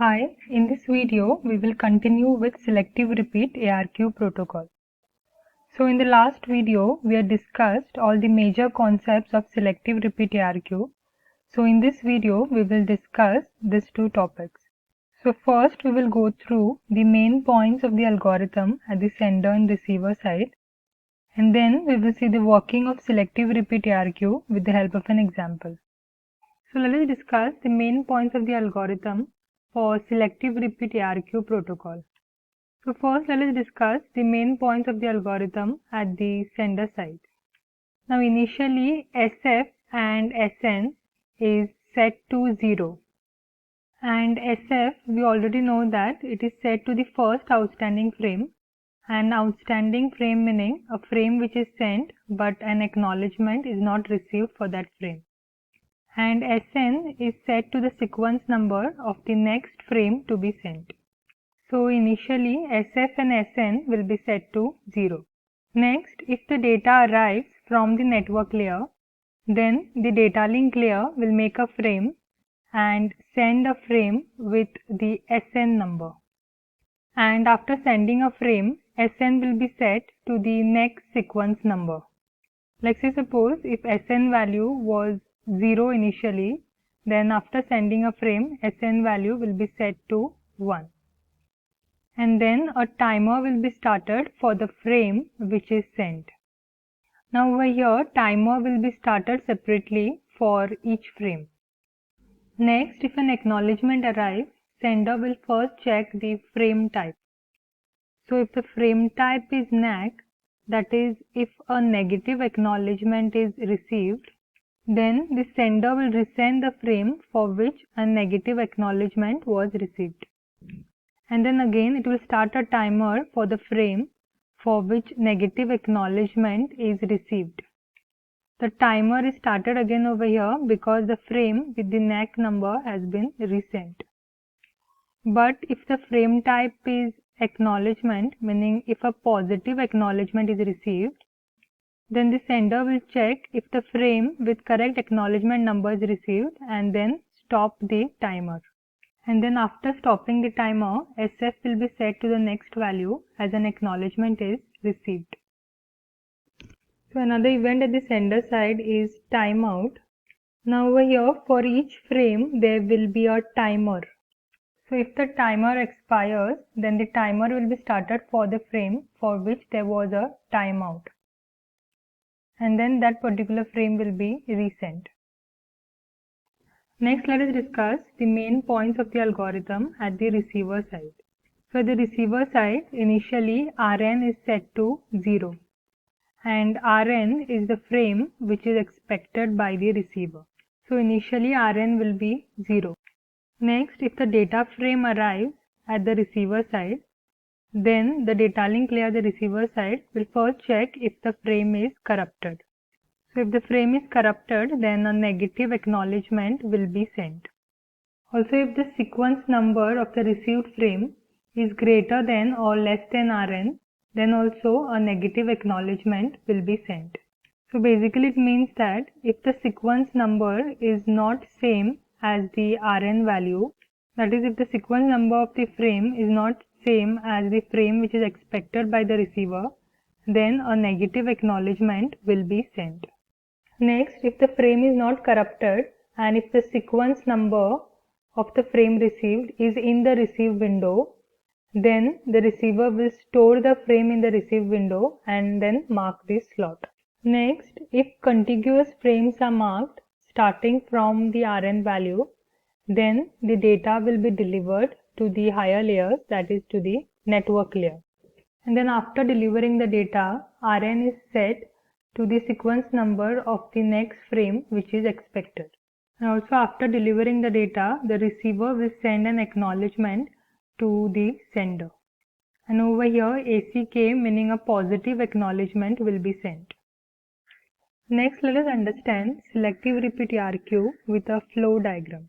Hi, in this video we will continue with selective repeat ARQ protocol. So in the last video we have discussed all the major concepts of selective repeat ARQ. So in this video we will discuss these two topics. So first we will go through the main points of the algorithm at the sender and receiver side, and then we will see the working of selective repeat ARQ with the help of an example. So let us discuss the main points of the algorithm for selective repeat ARQ protocol. So first let us discuss the main points of the algorithm at the sender side. Now initially SF and SN is set to 0, and SF we already know that it is set to the first outstanding frame, and outstanding frame meaning a frame which is sent but an acknowledgement is not received for that frame. And Sn is set to the sequence number of the next frame to be sent. So initially SF and Sn will be set to 0. Next, if the data arrives from the network layer, then the data link layer will make a frame and send a frame with the Sn number. And after sending a frame, Sn will be set to the next sequence number. Let's say suppose if Sn value was 0 initially, then after sending a frame, Sn value will be set to 1. And then a timer will be started for the frame which is sent. Now over here, timer will be started separately for each frame. Next, if an acknowledgement arrives, sender will first check the frame type. So if the frame type is NAC, that is, if a negative acknowledgement is received, then the sender will resend the frame for which a negative acknowledgement was received. And then again it will start a timer for the frame for which negative acknowledgement is received. The timer is started again over here because the frame with the NAC number has been resent. But if the frame type is acknowledgement, meaning if a positive acknowledgement is received, then the sender will check if the frame with correct acknowledgement number is received and then stop the timer. And then after stopping the timer, SF will be set to the next value as an acknowledgement is received. So another event at the sender side is timeout. Now over here for each frame there will be a timer. So if the timer expires, then the timer will be started for the frame for which there was a timeout. And then that particular frame will be resent. Next, let us discuss the main points of the algorithm at the receiver side. So, at the receiver side, initially Rn is set to 0, and Rn is the frame which is expected by the receiver. So, initially Rn will be 0. Next, if the data frame arrives at the receiver side, then the data link layer, the receiver side, will first check if the frame is corrupted. So if the frame is corrupted, then a negative acknowledgement will be sent. Also, if the sequence number of the received frame is greater than or less than Rn, then also a negative acknowledgement will be sent. So basically it means that if the sequence number is not same as the Rn value, that is if the sequence number of the frame is not same as the frame which is expected by the receiver, then a negative acknowledgement will be sent. Next, if the frame is not corrupted and if the sequence number of the frame received is in the receive window, then the receiver will store the frame in the receive window and then mark this slot. Next, if contiguous frames are marked starting from the Rn value, then the data will be delivered to the higher layers, that is to the network layer. And then after delivering the data, Rn is set to the sequence number of the next frame which is expected. And also after delivering the data, the receiver will send an acknowledgement to the sender. And over here ACK, meaning a positive acknowledgement, will be sent. Next, let us understand selective repeat ARQ with a flow diagram.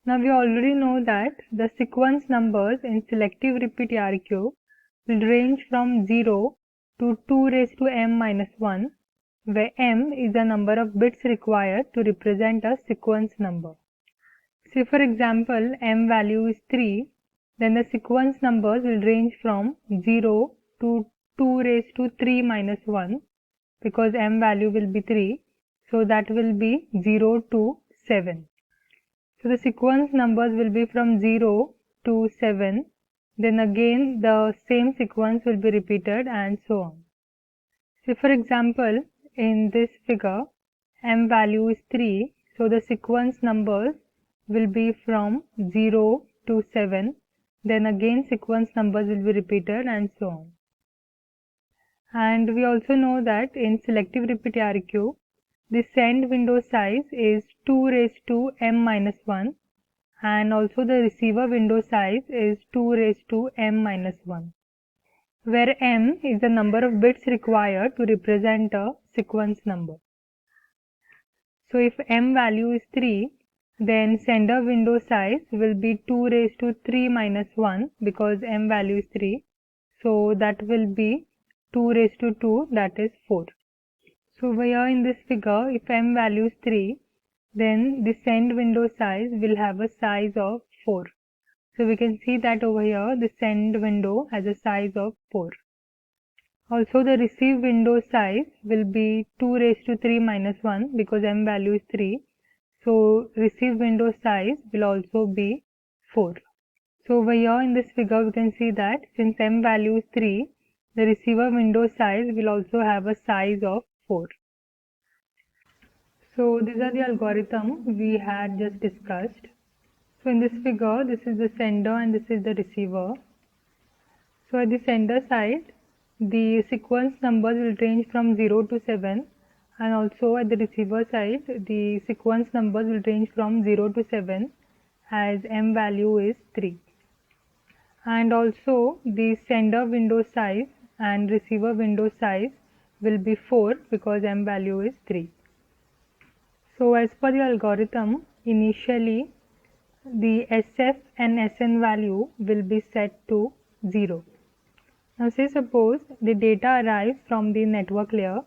Now we already know that the sequence numbers in selective repeat ARQ will range from 0 to 2 raised to m minus 1, where m is the number of bits required to represent a sequence number. Say for example, m value is 3, then the sequence numbers will range from 0 to 2 raised to 3 minus 1, because m value will be 3, so that will be 0 to 7. So the sequence numbers will be from 0 to 7, then again the same sequence will be repeated and so on. So for example, in this figure, m value is 3, so the sequence numbers will be from 0 to 7, then again sequence numbers will be repeated and so on. And we also know that in selective repeat ARQ, the send window size is 2 raised to m minus 1, and also the receiver window size is 2 raised to m minus 1, where m is the number of bits required to represent a sequence number. So if m value is 3, then sender window size will be 2 raised to 3 minus 1, because m value is 3. So that will be 2 raised to 2, that is 4. So here in this figure, if m value is 3, then the send window size will have a size of 4. So we can see that over here the send window has a size of 4. Also the receive window size will be 2 raised to 3 minus 1, because m value is 3. So receive window size will also be 4. So over here in this figure we can see that since m value is 3, the receiver window size will also have a size of 4. So these are the algorithm we had just discussed. So in this figure, this is the sender and this is the receiver. So at the sender side, the sequence numbers will range from 0 to 7, and also at the receiver side, the sequence numbers will range from 0 to 7, as m value is 3. And also the sender window size and receiver window size will be 4, because m value is 3. So as per the algorithm, initially the SF and SN value will be set to 0. Now say suppose the data arrives from the network layer.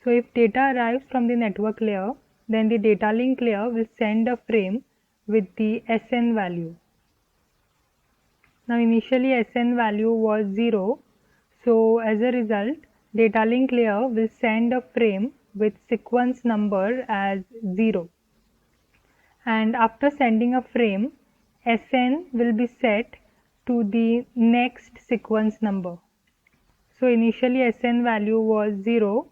So if data arrives from the network layer, then the data link layer will send a frame with the SN value. Now initially SN value was 0. So as a result, data link layer will send a frame with sequence number as 0. And after sending a frame, SN will be set to the next sequence number. So initially SN value was 0,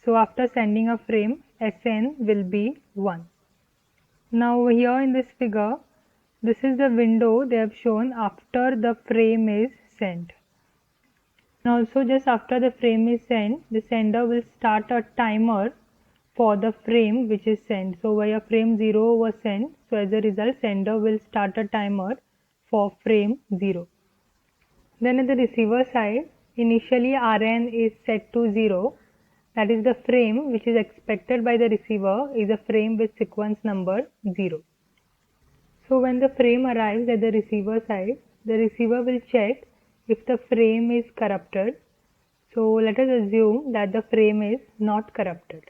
so after sending a frame, SN will be 1. Now here in this figure, this is the window they have shown after the frame is sent. And also just after the frame is sent, the sender will start a timer for the frame which is sent. So via frame 0 was sent, so as a result sender will start a timer for frame 0. Then at the receiver side, initially Rn is set to 0, that is the frame which is expected by the receiver is a frame with sequence number 0. So when the frame arrives at the receiver side, the receiver will check if the frame is corrupted. So let us assume that the frame is not corrupted.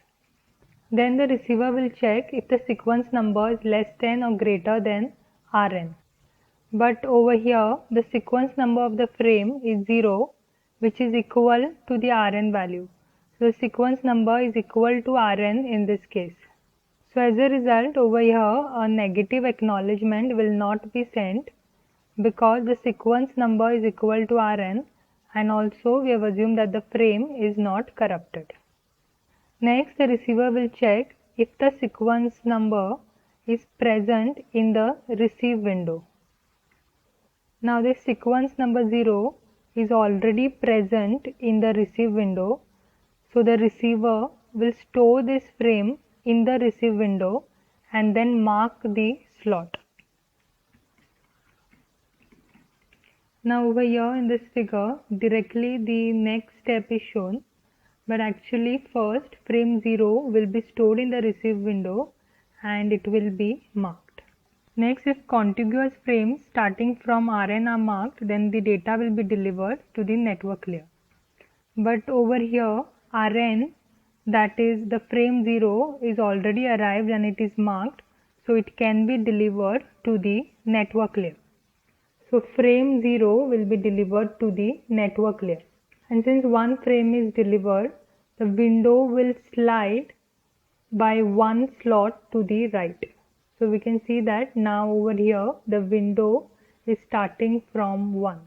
Then the receiver will check if the sequence number is less than or greater than Rn. But over here, the sequence number of the frame is 0, which is equal to the Rn value. So the sequence number is equal to Rn in this case. So as a result, over here, a negative acknowledgement will not be sent, because the sequence number is equal to Rn, and also we have assumed that the frame is not corrupted. Next, the receiver will check if the sequence number is present in the receive window. Now this sequence number 0 is already present in the receive window, so the receiver will store this frame in the receive window and then mark the slot. Now over here in this figure, directly the next step is shown, but actually first frame 0 will be stored in the receive window and it will be marked. Next, if contiguous frames starting from Rn are marked, then the data will be delivered to the network layer. But over here, Rn, that is the frame 0, is already arrived and it is marked, so it can be delivered to the network layer. So frame 0 will be delivered to the network layer. And since one frame is delivered, the window will slide by one slot to the right. So we can see that now over here the window is starting from 1.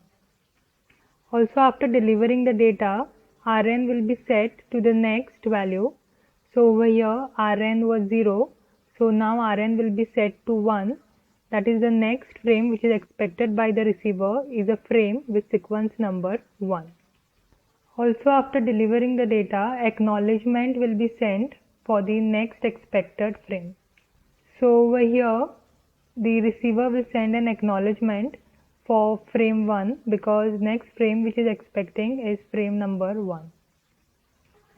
Also, after delivering the data, Rn will be set to the next value. So over here Rn was 0, so now Rn will be set to 1. That is, the next frame which is expected by the receiver is a frame with sequence number 1. Also, after delivering the data, acknowledgement will be sent for the next expected frame. So over here the receiver will send an acknowledgement for frame 1 because next frame which is expecting is frame number 1.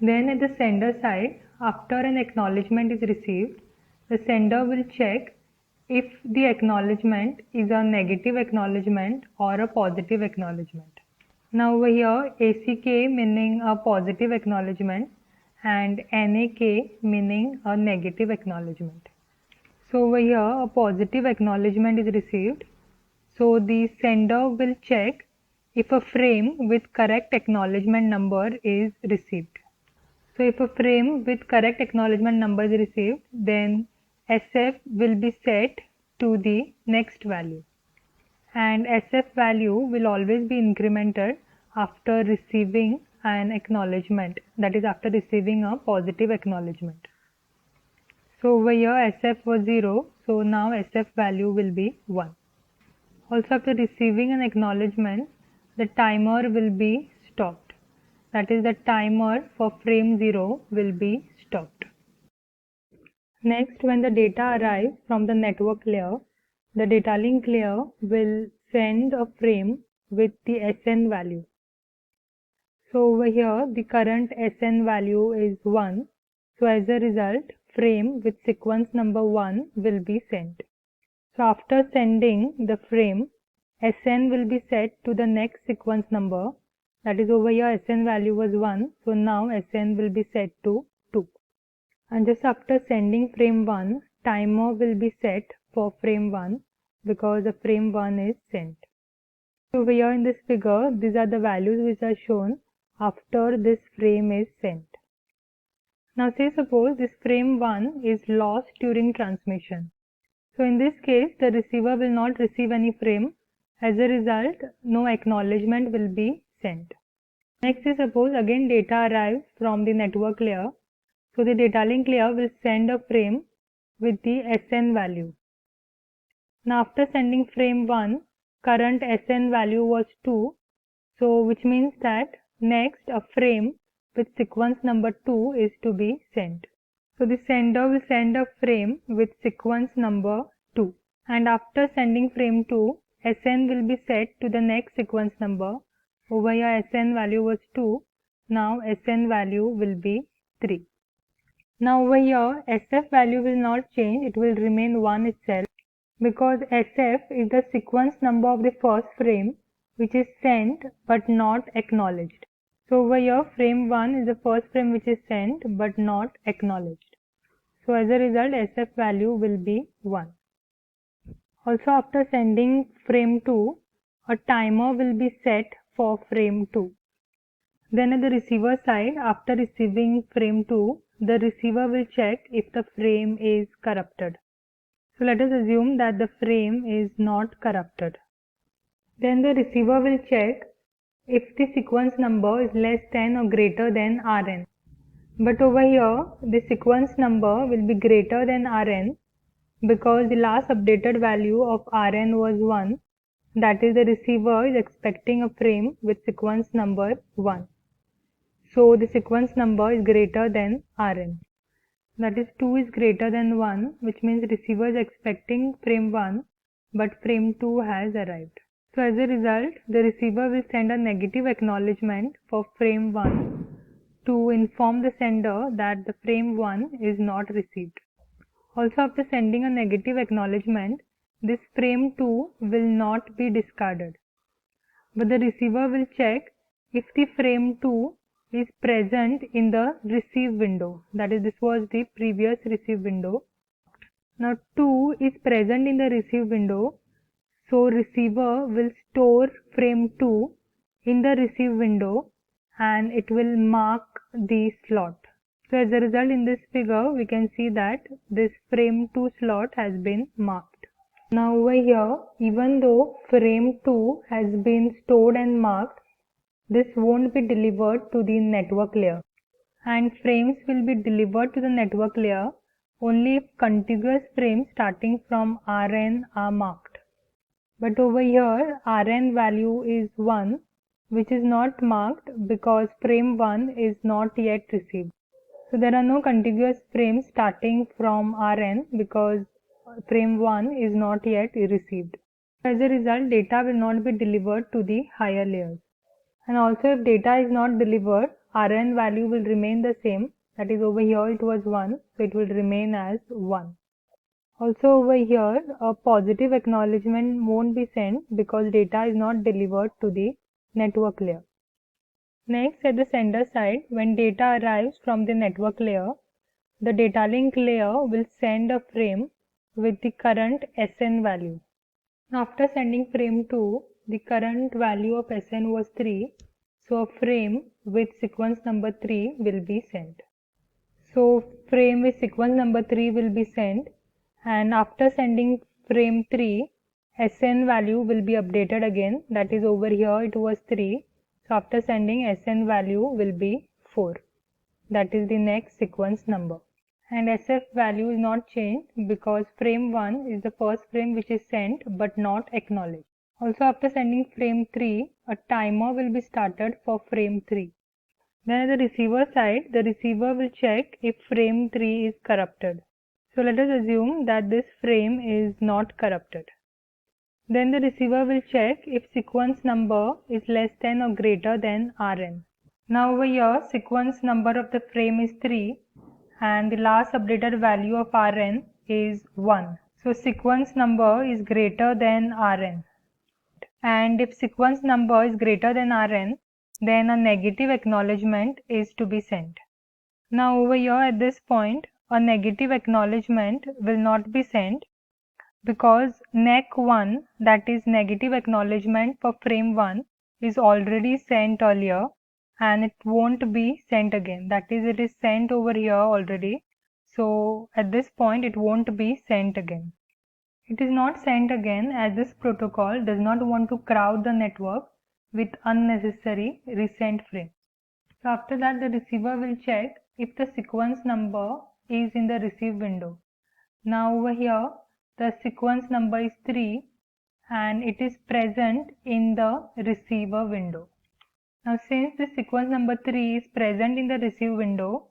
Then at the sender side, after an acknowledgement is received, the sender will check if the acknowledgement is a negative acknowledgement or a positive acknowledgement. Now over here ACK meaning a positive acknowledgement and NAK meaning a negative acknowledgement. So over here a positive acknowledgement is received. So the sender will check if a frame with correct acknowledgement number is received. So if a frame with correct acknowledgement number is received, then SF will be set to the next value. And SF value will always be incremented after receiving an acknowledgement, that is after receiving a positive acknowledgement. So over here SF was 0, so now SF value will be 1. Also, after receiving an acknowledgement, the timer will be stopped. That is, the timer for frame 0 will be stopped. Next, when the data arrives from the network layer, the data link layer will send a frame with the SN value. So over here the current SN value is 1. So as a result, frame with sequence number 1 will be sent. So after sending the frame, SN will be set to the next sequence number. That is, over here SN value was 1. So now SN will be set to 2. And just after sending frame 1, timer will be set for frame 1 because the frame 1 is sent. So over here in this figure, these are the values which are shown after this frame is sent. Now say suppose this frame 1 is lost during transmission. So in this case, the receiver will not receive any frame. As a result, no acknowledgement will be sent. Next is suppose again data arrives from the network layer. So the data link layer will send a frame with the SN value. Now after sending frame 1, current SN value was 2. So which means that next a frame with sequence number 2 is to be sent. So the sender will send a frame with sequence number 2. And after sending frame 2, SN will be set to the next sequence number. Over here SN value was 2. Now SN value will be 3. Now over here SF value will not change, it will remain 1 itself because SF is the sequence number of the first frame which is sent but not acknowledged. So over here frame 1 is the first frame which is sent but not acknowledged. So as a result SF value will be 1. Also after sending frame 2, a timer will be set for frame 2. Then at the receiver side, after receiving frame 2, the receiver will check if the frame is corrupted. So let us assume that the frame is not corrupted. Then the receiver will check if the sequence number is less than or greater than Rn. But over here, the sequence number will be greater than Rn because the last updated value of Rn was 1. That is, the receiver is expecting a frame with sequence number 1. So the sequence number is greater than Rn. That is 2 is greater than 1, which means receiver is expecting frame 1 but frame 2 has arrived. So as a result, the receiver will send a negative acknowledgement for frame 1 to inform the sender that the frame 1 is not received. Also after sending a negative acknowledgement, this frame 2 will not be discarded. But the receiver will check if the frame 2 is present in the receive window. That is, this was the previous receive window. Now 2 is present in the receive window, so receiver will store frame 2 in the receive window and it will mark the slot. So as a result, in this figure we can see that this frame 2 slot has been marked. Now over here, even though frame 2 has been stored and marked, this won't be delivered to the network layer, and frames will be delivered to the network layer only if contiguous frames starting from Rn are marked. But over here Rn value is 1, which is not marked because frame 1 is not yet received. So there are no contiguous frames starting from Rn because frame 1 is not yet received. As a result, data will not be delivered to the higher layers. And also if data is not delivered, Rn value will remain the same. That is, over here it was 1, so it will remain as 1. Also over here, a positive acknowledgement won't be sent because data is not delivered to the network layer. Next, at the sender side, when data arrives from the network layer, the data link layer will send a frame with the current SN value. After sending frame 2, the current value of SN was 3, so a frame with sequence number 3 will be sent. So frame with sequence number 3 will be sent, and after sending frame 3, SN value will be updated again. That is, over here it was 3, so after sending SN value will be 4. That is the next sequence number. And SF value is not changed because frame 1 is the first frame which is sent but not acknowledged. Also, after sending frame 3, a timer will be started for frame 3. Then at the receiver side, the receiver will check if frame 3 is corrupted. So let us assume that this frame is not corrupted. Then the receiver will check if sequence number is less than or greater than Rn. Now over here, sequence number of the frame is 3 and the last updated value of Rn is 1. So sequence number is greater than Rn. And if sequence number is greater than Rn, then a negative acknowledgement is to be sent. Now over here at this point, a negative acknowledgement will not be sent because nec1, that is negative acknowledgement for frame 1, is already sent earlier and it won't be sent again. That is, it is sent over here already. So at this point it won't be sent again. It is not sent again as this protocol does not want to crowd the network with unnecessary resent frames. So after that, the receiver will check if the sequence number is in the receive window. Now over here the sequence number is 3 and it is present in the receiver window. Now since the sequence number 3 is present in the receive window,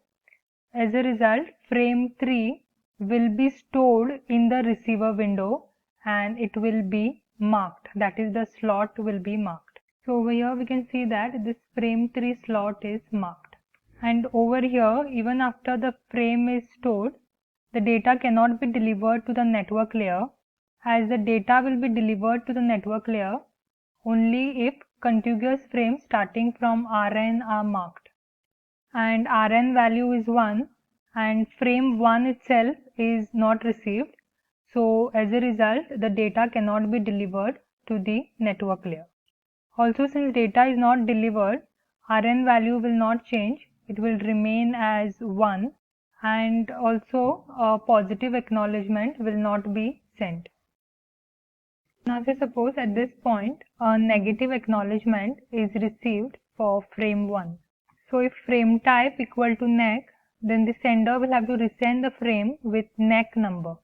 as a result frame 3 will be stored in the receiver window and it will be marked. That is, the slot will be marked. So over here we can see that this frame 3 slot is marked. And over here, even after the frame is stored, the data cannot be delivered to the network layer, as the data will be delivered to the network layer only if contiguous frames starting from Rn are marked. And Rn value is 1 and frame 1 itself is not received. So as a result, the data cannot be delivered to the network layer. Also, since data is not delivered, Rn value will not change. It will remain as 1 and also a positive acknowledgement will not be sent. Now say suppose at this point a negative acknowledgement is received for frame 1. So if frame type equal to nec, then the sender will have to resend the frame with nec number.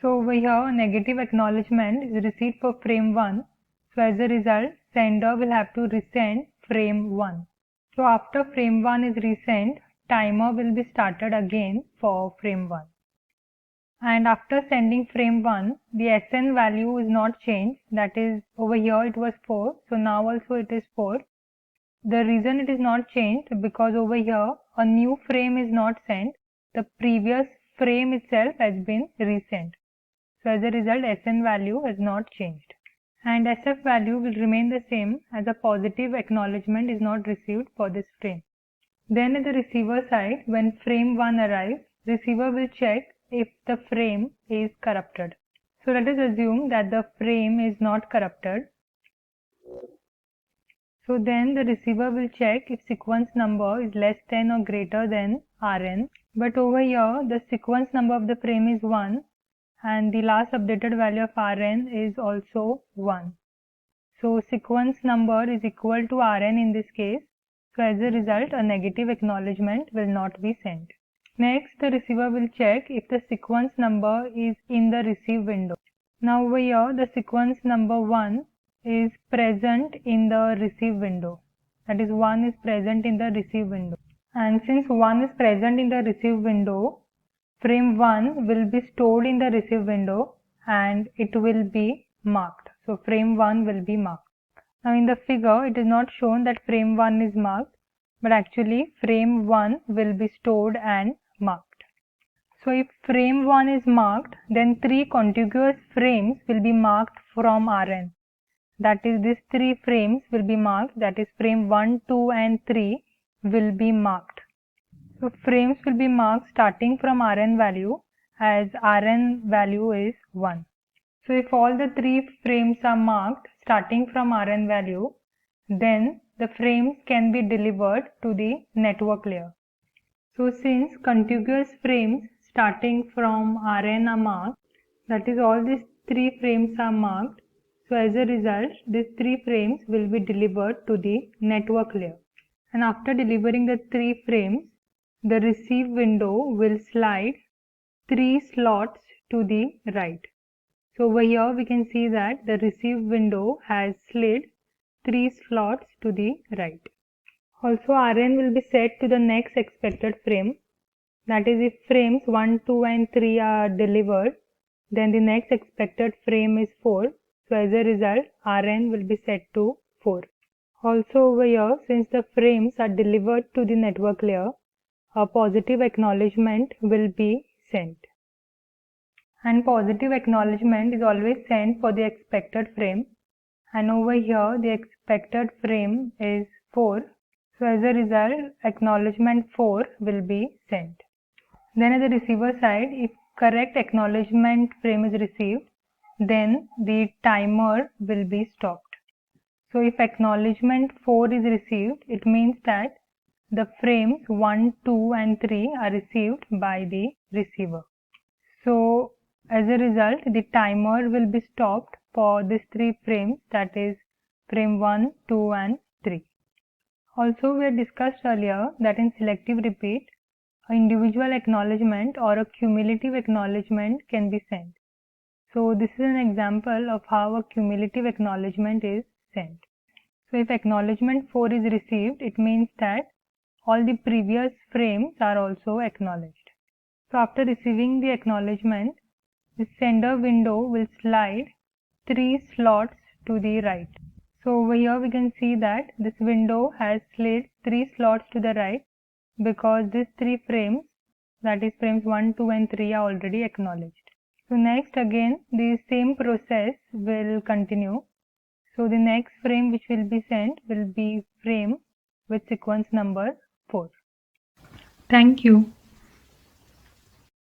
So over here a negative acknowledgement is received for frame 1. So as a result, sender will have to resend frame 1. So after frame 1 is resent, timer will be started again for frame 1. And after sending frame 1, the SN value is not changed. That is, over here it was 4, so now also it is 4. The reason it is not changed because over here a new frame is not sent. The previous frame itself has been resent. So as a result, SN value has not changed. And SF value will remain the same as a positive acknowledgement is not received for this frame. Then at the receiver side, when frame 1 arrives, receiver will check if the frame is corrupted. So let us assume that the frame is not corrupted. So then the receiver will check if sequence number is less than or greater than Rn. But over here the sequence number of the frame is 1 and the last updated value of Rn is also 1. So sequence number is equal to Rn in this case. So as a result, a negative acknowledgement will not be sent. Next, the receiver will check if the sequence number is in the receive window. Now over here, the sequence number 1 is present in the receive window. That is, 1 is present in the receive window. And since 1 is present in the receive window, frame 1 will be stored in the receive window and it will be marked. So frame 1 will be marked. Now in the figure it is not shown that frame 1 is marked, but actually frame 1 will be stored and marked. So if frame 1 is marked, then 3 contiguous frames will be marked from Rn. That is, these 3 frames will be marked, that is frame 1, 2 and 3 will be marked. So frames will be marked starting from Rn value, as Rn value is 1. So if all the 3 frames are marked starting from Rn value, then the frames can be delivered to the network layer. So since contiguous frames starting from Rn are marked, that is, all these 3 frames are marked, so as a result these 3 frames will be delivered to the network layer. And after delivering the 3 frames, the receive window will slide 3 slots to the right. So over here we can see that the receive window has slid 3 slots to the right. Also Rn will be set to the next expected frame. That is, if frames 1, 2 and 3 are delivered, then the next expected frame is 4. So as a result, Rn will be set to 4. Also over here, since the frames are delivered to the network layer, a positive acknowledgement will be sent. And positive acknowledgement is always sent for the expected frame, and over here the expected frame is 4. So as a result, acknowledgement 4 will be sent. Then at the receiver side, if correct acknowledgement frame is received, then the timer will be stopped. So if acknowledgement 4 is received, it means that the frames 1, 2 and 3 are received by the receiver. So as a result, the timer will be stopped for these 3 frames, that is frame 1, 2 and 3. Also we had discussed earlier that in selective repeat, an individual acknowledgement or a cumulative acknowledgement can be sent. So this is an example of how a cumulative acknowledgement is sent. So if acknowledgement 4 is received, it means that all the previous frames are also acknowledged. So after receiving the acknowledgement, the sender window will slide 3 slots to the right. So over here we can see that this window has slid 3 slots to the right because these 3 frames, that is frames 1, 2 and 3 are already acknowledged. So next again the same process will continue. So the next frame which will be sent will be frame with sequence number 4. Thank you.